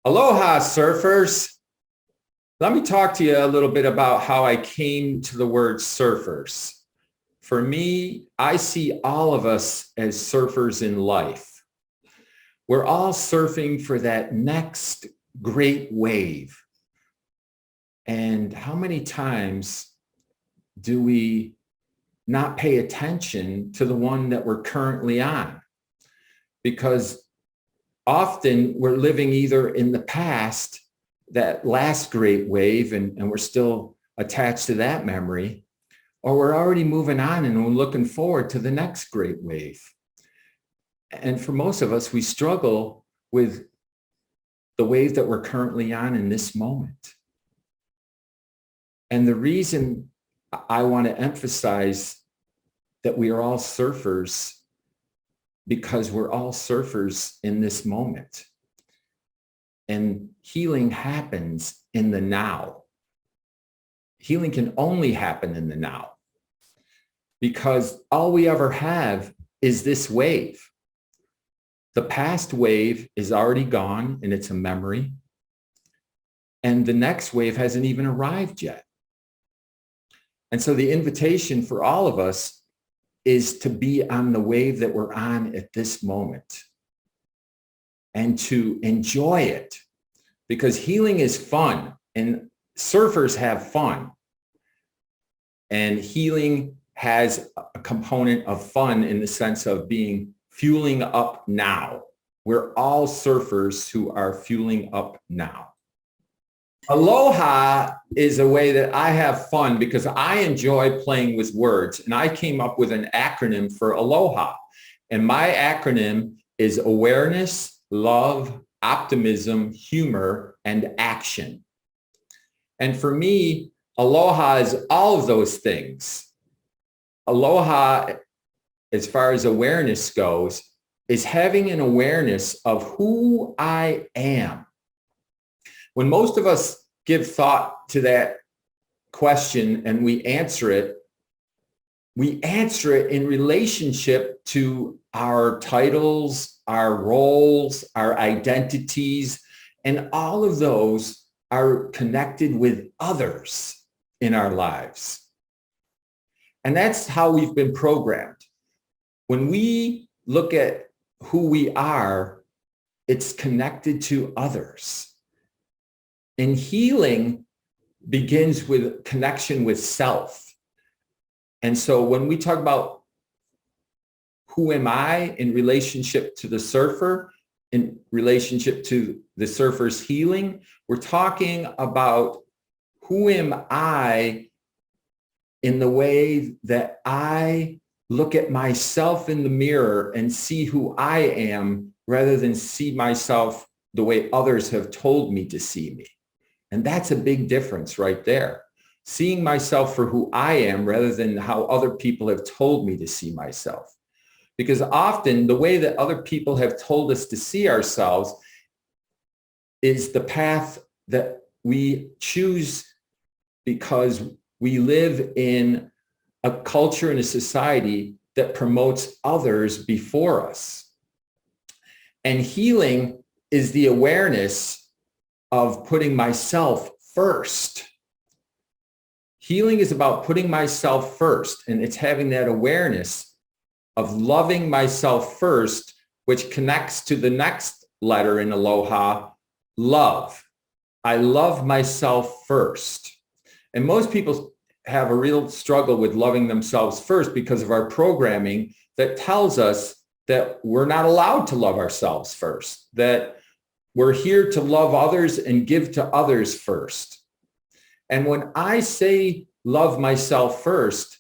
Aloha, surfers. Let me talk to you a little bit about how I came to the word surfers. For me, I see all of us as surfers in life. We're all surfing for that next great wave. And how many times do we not pay attention to the one that we're currently on? Because often we're living either in the past, that last great wave, and we're still attached to that memory, or we're already moving on and we're looking forward to the next great wave. And for most of us, we struggle with the wave that we're currently on in this moment. And the reason I want to emphasize that we are all surfers, because we're all surfers in this moment. And healing happens in the now. Healing can only happen in the now, because all we ever have is this wave. The past wave is already gone and it's a memory. And the next wave hasn't even arrived yet. And so the invitation for all of us is to be on the wave that we're on at this moment and to enjoy it, because healing is fun and surfers have fun. And healing has a component of fun in the sense of being fueling up now. We're all surfers who are fueling up now. Aloha is a way that I have fun because I enjoy playing with words, and I came up with an acronym for Aloha. And my acronym is awareness, love, optimism, humor, and action. And for me, Aloha is all of those things. Aloha, as far as awareness goes, is having an awareness of who I am. When most of us give thought to that question and we answer it in relationship to our titles, our roles, our identities, and all of those are connected with others in our lives. And that's how we've been programmed. When we look at who we are, it's connected to others. And healing begins with connection with self. And so when we talk about who am I in relationship to the surfer, in relationship to the surfer's healing, we're talking about who am I in the way that I look at myself in the mirror and see who I am rather than see myself the way others have told me to see me. And that's a big difference right there. Seeing myself for who I am rather than how other people have told me to see myself. Because often the way that other people have told us to see ourselves is the path that we choose, because we live in a culture and a society that promotes others before us. And healing is the awareness of putting myself first. Healing is about putting myself first, and it's having that awareness of loving myself first, which connects to the next letter in Aloha, love. I love myself first. And most people have a real struggle with loving themselves first because of our programming that tells us that we're not allowed to love ourselves first, that we're here to love others and give to others first. And when I say love myself first,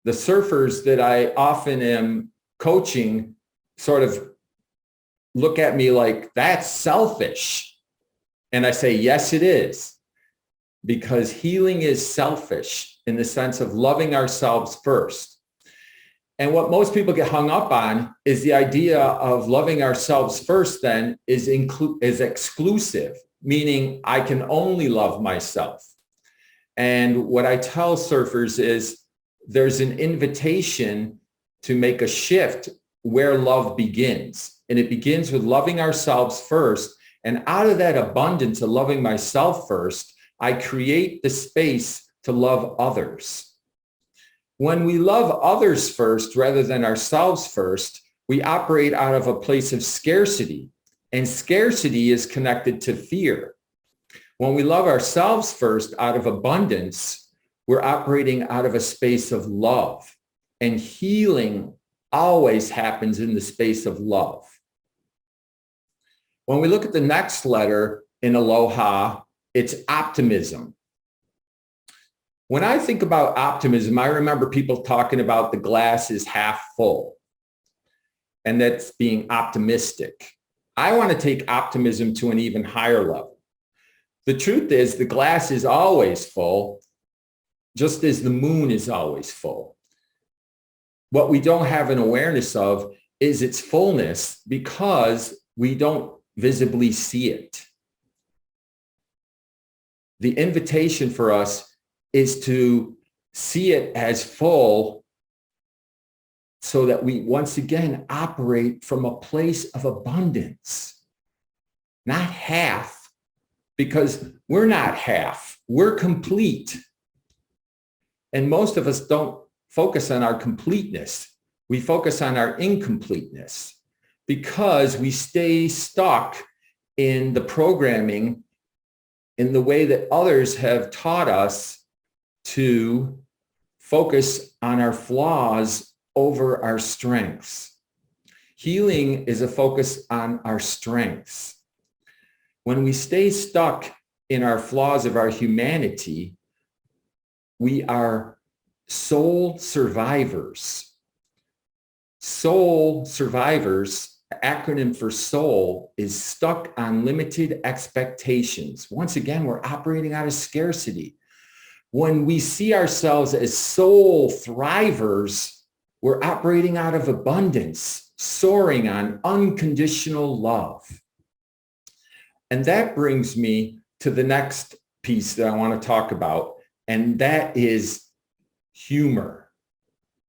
the surfers that I often am coaching sort of look at me like, that's selfish. And I say, yes, it is. Because healing is selfish in the sense of loving ourselves first. And what most people get hung up on is the idea of loving ourselves first then is exclusive, meaning I can only love myself. And what I tell surfers is there's an invitation to make a shift where love begins. And it begins with loving ourselves first And out of that abundance of loving myself first, I create the space to love others. When we love others first rather than ourselves first, we operate out of a place of scarcity, and scarcity is connected to fear. When we love ourselves first out of abundance, we're operating out of a space of love, and healing always happens in the space of love. When we look at the next letter in ALOHA, it's optimism. When I think about optimism, I remember people talking about the glass is half full, and that's being optimistic. I want to take optimism to an even higher level. The truth is the glass is always full, just as the moon is always full. What we don't have an awareness of is its fullness because we don't visibly see it. The invitation for us is to see it as full so that we once again operate from a place of abundance, not half, because we're not half, we're complete. And most of us don't focus on our completeness. We focus on our incompleteness because we stay stuck in the programming in the way that others have taught us to focus on our flaws over our strengths. Healing is a focus on our strengths. When we stay stuck in our flaws of our humanity, we are soul survivors. Soul survivors, acronym for soul, is stuck on limited expectations. Once again, we're operating out of scarcity. When we see ourselves as soul thrivers, we're operating out of abundance, soaring on unconditional love. And that brings me to the next piece that I want to talk about, and that is humor.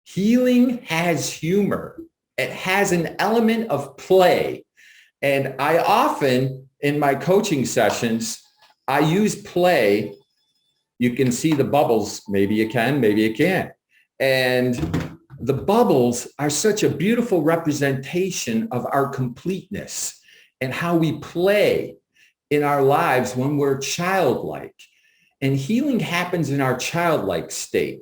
Healing has humor. It has an element of play. And I often, in my coaching sessions, I use play. You can see the bubbles. Maybe you can, maybe you can't. And the bubbles are such a beautiful representation of our completeness and how we play in our lives when we're childlike. And healing happens in our childlike state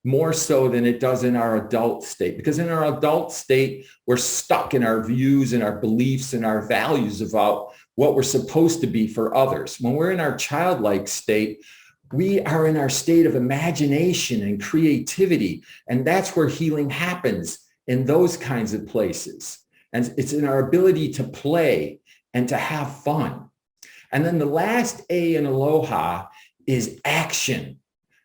more so than it does in our adult state. Because in our adult state, we're stuck in our views and our beliefs and our values about what we're supposed to be for others. When we're in our childlike state, we are in our state of imagination and creativity. And that's where healing happens, in those kinds of places. And it's in our ability to play and to have fun. And then the last A in ALOHA is action.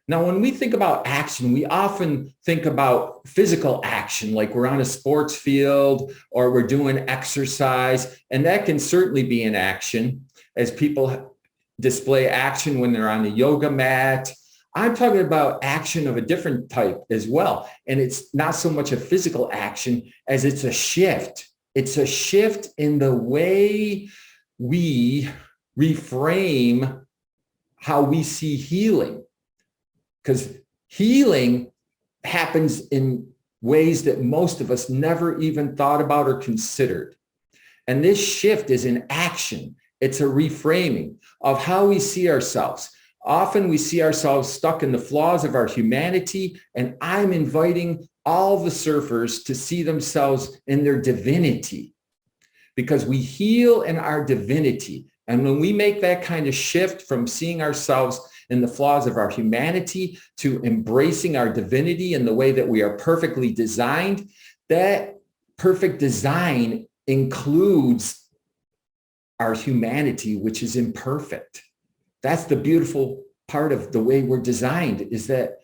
Now, when we think about action, we often think about physical action, like we're on a sports field or we're doing exercise. And that can certainly be an action, as people display action when they're on the yoga mat. I'm talking about action of a different type as well. And it's not so much a physical action as it's a shift. It's a shift in the way we reframe how we see healing. Because healing happens in ways that most of us never even thought about or considered. And this shift is an action. It's a reframing of how we see ourselves. Often we see ourselves stuck in the flaws of our humanity, and I'm inviting all the surfers to see themselves in their divinity, because we heal in our divinity. And when we make that kind of shift from seeing ourselves in the flaws of our humanity to embracing our divinity in the way that we are perfectly designed, that perfect design includes our humanity, which is imperfect. That's the beautiful part of the way we're designed, is that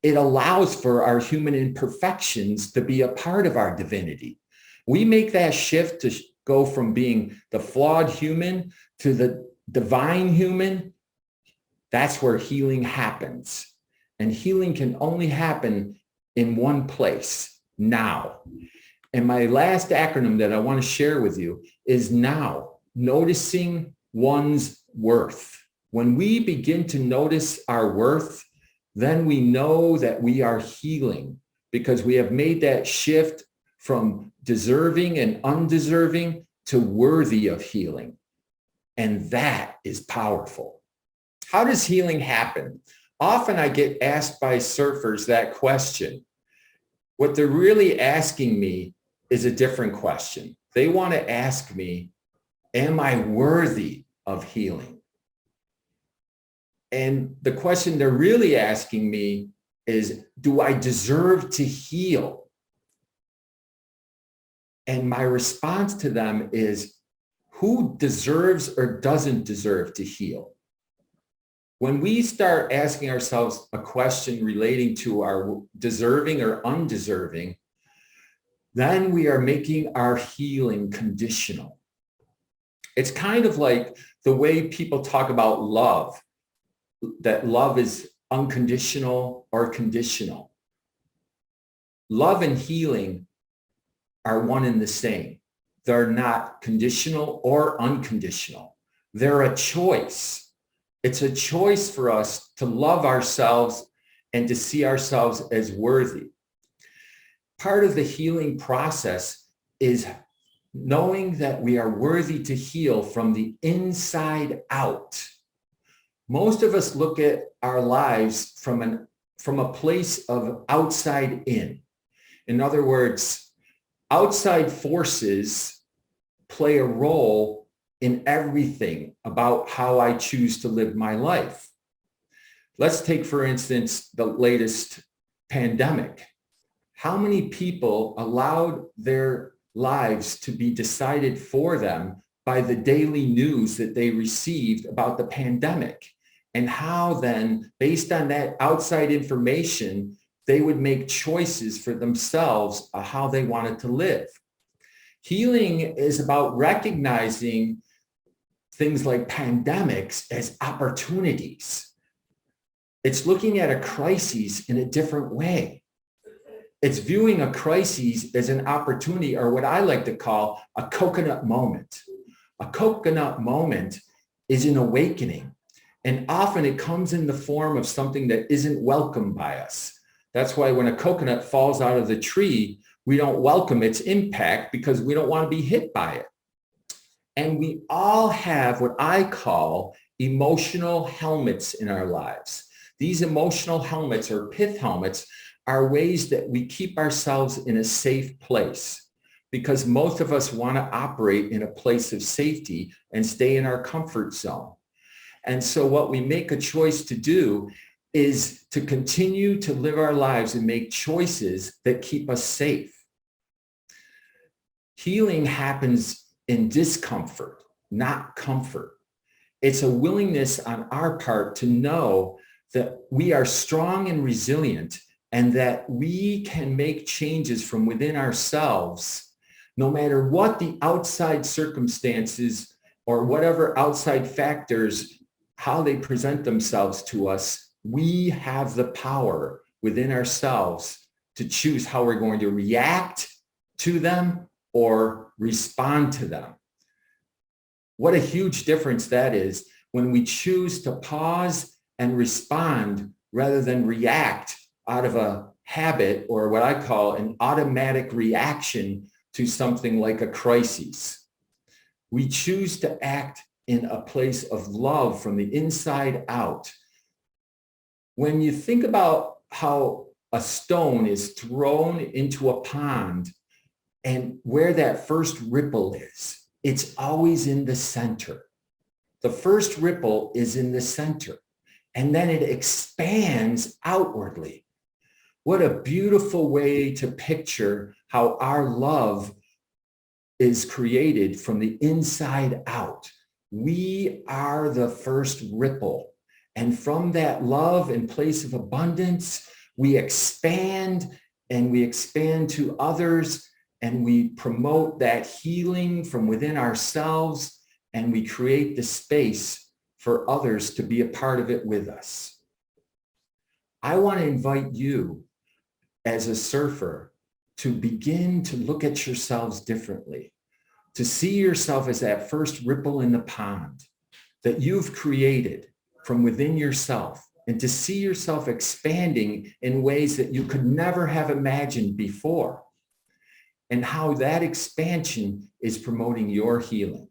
it allows for our human imperfections to be a part of our divinity. We make that shift to go from being the flawed human to the divine human. That's where healing happens. And healing can only happen in one place, now. And my last acronym that I want to share with you is now. noticing one's worth. When we begin to notice our worth, then we know that we are healing because we have made that shift from deserving and undeserving to worthy of healing. And that is powerful. How does healing happen? Often I get asked by surfers that question. What they're really asking me is a different question. They want to ask me, am I worthy of healing? And the question they're really asking me is, do I deserve to heal? And my response to them is, who deserves or doesn't deserve to heal? When we start asking ourselves a question relating to our deserving or undeserving, then we are making our healing conditional. It's kind of like the way people talk about love, that love is unconditional or conditional. Love and healing are one and the same. They're not conditional or unconditional. They're a choice. It's a choice for us to love ourselves and to see ourselves as worthy. Part of the healing process is knowing that we are worthy to heal from the inside out. Most of us look at our lives from a place of outside in. In other words, outside forces play a role in everything about how I choose to live my life. Let's take, for instance, the latest pandemic. How many people allowed their lives to be decided for them by the daily news that they received about the pandemic? And how then, based on that outside information, they would make choices for themselves of how they wanted to live. Healing is about recognizing things like pandemics as opportunities. It's looking at a crisis in a different way. It's viewing a crisis as an opportunity, or what I like to call a coconut moment. A coconut moment is an awakening. And often it comes in the form of something that isn't welcomed by us. That's why when a coconut falls out of the tree, we don't welcome its impact because we don't want to be hit by it. And we all have what I call emotional helmets in our lives. These emotional helmets, or pith helmets, are ways that we keep ourselves in a safe place, because most of us want to operate in a place of safety and stay in our comfort zone. And so what we make a choice to do is to continue to live our lives and make choices that keep us safe. Healing happens in discomfort, not comfort. It's a willingness on our part to know that we are strong and resilient, and that we can make changes from within ourselves, no matter what the outside circumstances or whatever outside factors, how they present themselves to us. We have the power within ourselves to choose how we're going to react to them or respond to them. What a huge difference that is when we choose to pause and respond rather than react out of a habit, or what I call an automatic reaction to something like a crisis. We choose to act in a place of love from the inside out. When you think about how a stone is thrown into a pond and where that first ripple is, it's always in the center. The first ripple is in the center, and then it expands outwardly. What a beautiful way to picture how our love is created from the inside out. We are the first ripple. And from that love and place of abundance, we expand, and we expand to others, and we promote that healing from within ourselves, and we create the space for others to be a part of it with us. I want to invite you as a surfer to begin to look at yourselves differently, to see yourself as that first ripple in the pond that you've created from within yourself, and to see yourself expanding in ways that you could never have imagined before, and how that expansion is promoting your healing.